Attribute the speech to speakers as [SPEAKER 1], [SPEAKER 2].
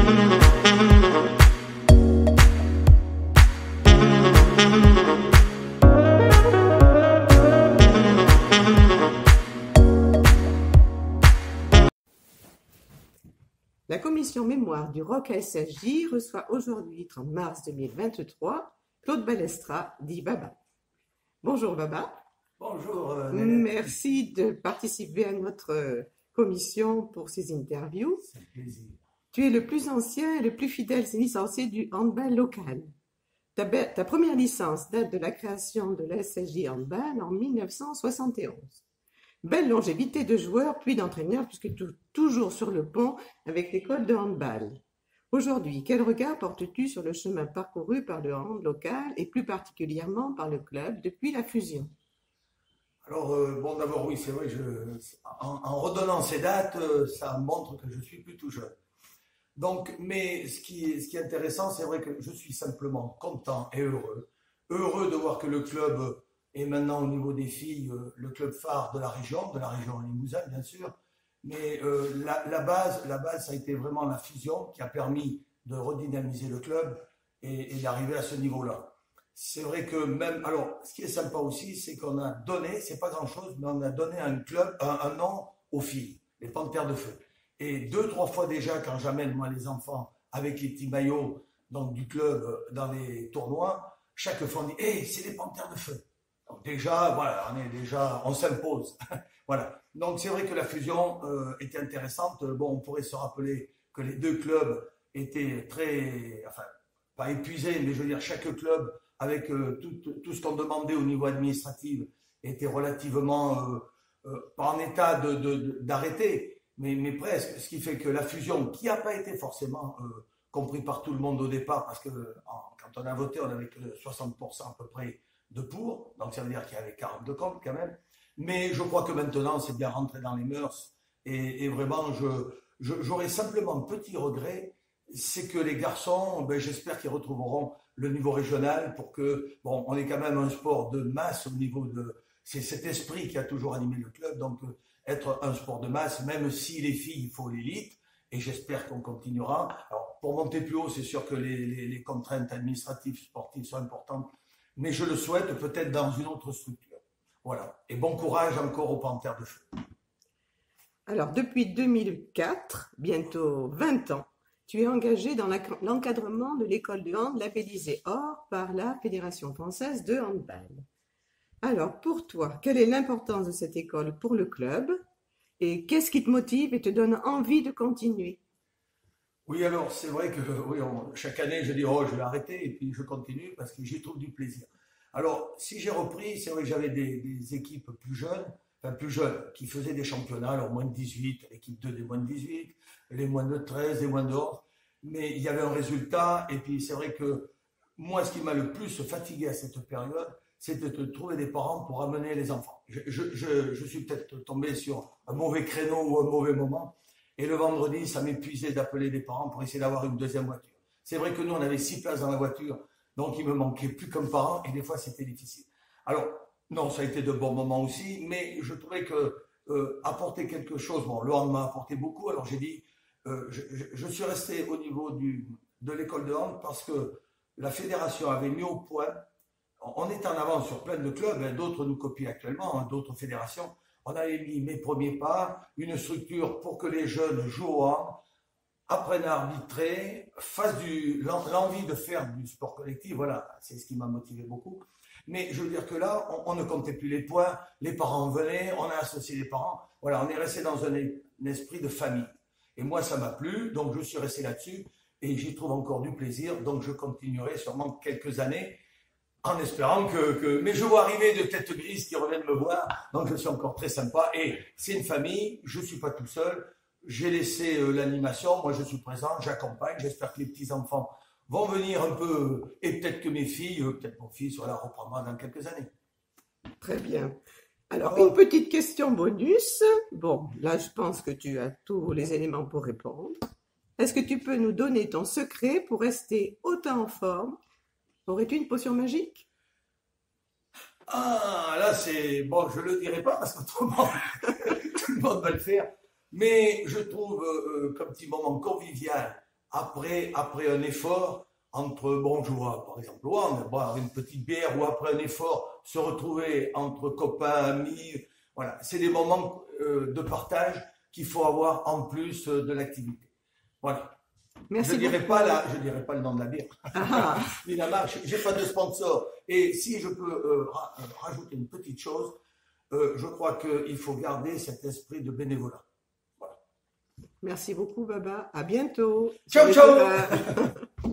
[SPEAKER 1] La commission mémoire du ROC ASSJ reçoit aujourd'hui, 30 mars 2023, Claude Balestra, dit Baba. Bonjour Baba.
[SPEAKER 2] Bonjour.
[SPEAKER 1] Merci de participer à notre commission pour ces interviews.
[SPEAKER 2] C'est un plaisir.
[SPEAKER 1] Tu es le plus ancien et le plus fidèle licencié du handball local. Ta première licence date de la création de l'ASSJ Handball en 1971. Belle longévité de joueur puis d'entraîneur puisque toujours sur le pont avec l'école de handball. Aujourd'hui, quel regard portes-tu sur le chemin parcouru par le hand local et plus particulièrement par le club depuis la fusion?
[SPEAKER 2] Alors, bon, d'abord, oui, c'est vrai, en redonnant ces dates, ça montre que je suis plus tout jeune. Donc, mais ce qui est intéressant, c'est vrai que je suis simplement content et heureux. Heureux de voir que le club est maintenant au niveau des filles, le club phare de la région Limousin, bien sûr. Mais la base, ça a été vraiment la fusion qui a permis de redynamiser le club et d'arriver à ce niveau-là. C'est vrai que même, alors, ce qui est sympa aussi, c'est qu'on a donné, c'est pas grand-chose, mais on a donné un club, un nom aux filles, les Panthères de Feu. Et 2-3 fois déjà, quand j'amène moi les enfants avec les petits maillots donc, du club dans les tournois, chaque fois on dit, hey, c'est les Panthères de Feu. Donc déjà, voilà, on s'impose. Voilà. Donc c'est vrai que la fusion était intéressante. Bon, on pourrait se rappeler que les deux clubs étaient très, enfin, pas épuisés, mais je veux dire, chaque club, avec tout ce qu'on demandait au niveau administratif, était relativement pas en état d'arrêter, mais presque. Ce qui fait que la fusion, qui n'a pas été forcément compris par tout le monde au départ, parce que quand on a voté, on avait que 60% à peu près de pour, donc ça veut dire qu'il y avait 40 de contre quand même. Mais je crois que maintenant, c'est bien rentré dans les mœurs. Et vraiment, j'aurais simplement un petit regret, c'est que les garçons, ben, j'espère qu'ils retrouveront le niveau régional pour que, bon, on est quand même un sport de masse au niveau de... C'est cet esprit qui a toujours animé le club, donc être un sport de masse, même si les filles, il faut l'élite, et j'espère qu'on continuera. Alors, pour monter plus haut, c'est sûr que les contraintes administratives, sportives sont importantes, mais je le souhaite peut-être dans une autre structure. Voilà. Et bon courage encore aux Panthères de Feu.
[SPEAKER 1] Alors, depuis 2004, bientôt 20 ans, tu es engagé dans l'encadrement de l'école de hand labellisée Or par la Fédération française de handball. Alors, pour toi, quelle est l'importance de cette école pour le club et qu'est-ce qui te motive et te donne envie de continuer?
[SPEAKER 2] Oui, alors c'est vrai que oui, chaque année je dis oh je vais arrêter et puis je continue parce que j'y trouve du plaisir. Alors si j'ai repris, c'est vrai que j'avais des équipes plus jeunes, qui faisaient des championnats, alors moins de 18, l'équipe 2 des moins de 18, les moins de 13, les moins de 11, mais il y avait un résultat et puis c'est vrai que moi ce qui m'a le plus fatigué à cette période, c'était de trouver des parents pour amener les enfants. Je suis peut-être tombé sur un mauvais créneau ou un mauvais moment. Et le vendredi, ça m'épuisait d'appeler des parents pour essayer d'avoir une deuxième voiture. C'est vrai que nous, on avait 6 places dans la voiture, donc il me manquait plus qu'un parent, et des fois, c'était difficile. Alors, non, ça a été de bons moments aussi, mais je trouvais que apporter quelque chose, bon, le hand m'a apporté beaucoup, alors j'ai dit, je suis resté au niveau de l'école de hand parce que la fédération avait mis au point, on est en avance sur plein de clubs, hein, d'autres nous copient actuellement, hein, d'autres fédérations. On avait mis mes premiers pas, une structure pour que les jeunes jouent au hand, apprennent à arbitrer, fassent l'envie de faire du sport collectif. Voilà, c'est ce qui m'a motivé beaucoup. Mais je veux dire que là, on ne comptait plus les points, les parents venaient, on a associé les parents. Voilà, on est resté dans un esprit de famille. Et moi, ça m'a plu, donc je suis resté là-dessus et j'y trouve encore du plaisir. Donc je continuerai sûrement quelques années. En espérant mais je vois arriver de têtes grises qui reviennent me voir, donc je suis encore très sympa. Et c'est une famille, je ne suis pas tout seul, j'ai laissé l'animation, moi je suis présent, j'accompagne, j'espère que les petits-enfants vont venir un peu, et peut-être que mes filles, peut-être mon fils, voilà, reprendra dans quelques années.
[SPEAKER 1] Très bien. Alors, une petite question bonus. Bon, là je pense que tu as tous les éléments pour répondre. Est-ce que tu peux nous donner ton secret pour rester autant en forme? Aurais-tu une potion magique?
[SPEAKER 2] Ah, là c'est... Bon, je ne le dirai pas parce qu'autrement, tout le monde va le faire. Mais je trouve comme petit moment convivial après un effort, entre, bon, je vois, par exemple, ouais, on va boire une petite bière, ou après un effort, se retrouver entre copains, amis, voilà. C'est des moments de partage qu'il faut avoir en plus de l'activité. Voilà.
[SPEAKER 1] Merci
[SPEAKER 2] Je dirais
[SPEAKER 1] beaucoup.
[SPEAKER 2] je dirais pas le nom de la bière,
[SPEAKER 1] Ah,
[SPEAKER 2] ni la marque. J'ai pas de sponsor. Et si je peux rajouter une petite chose, je crois qu'il faut garder cet esprit de bénévolat. Voilà.
[SPEAKER 1] merci beaucoup, Baba. À bientôt.
[SPEAKER 2] Ciao,
[SPEAKER 1] Sur les
[SPEAKER 2] ciao.
[SPEAKER 1] terrains.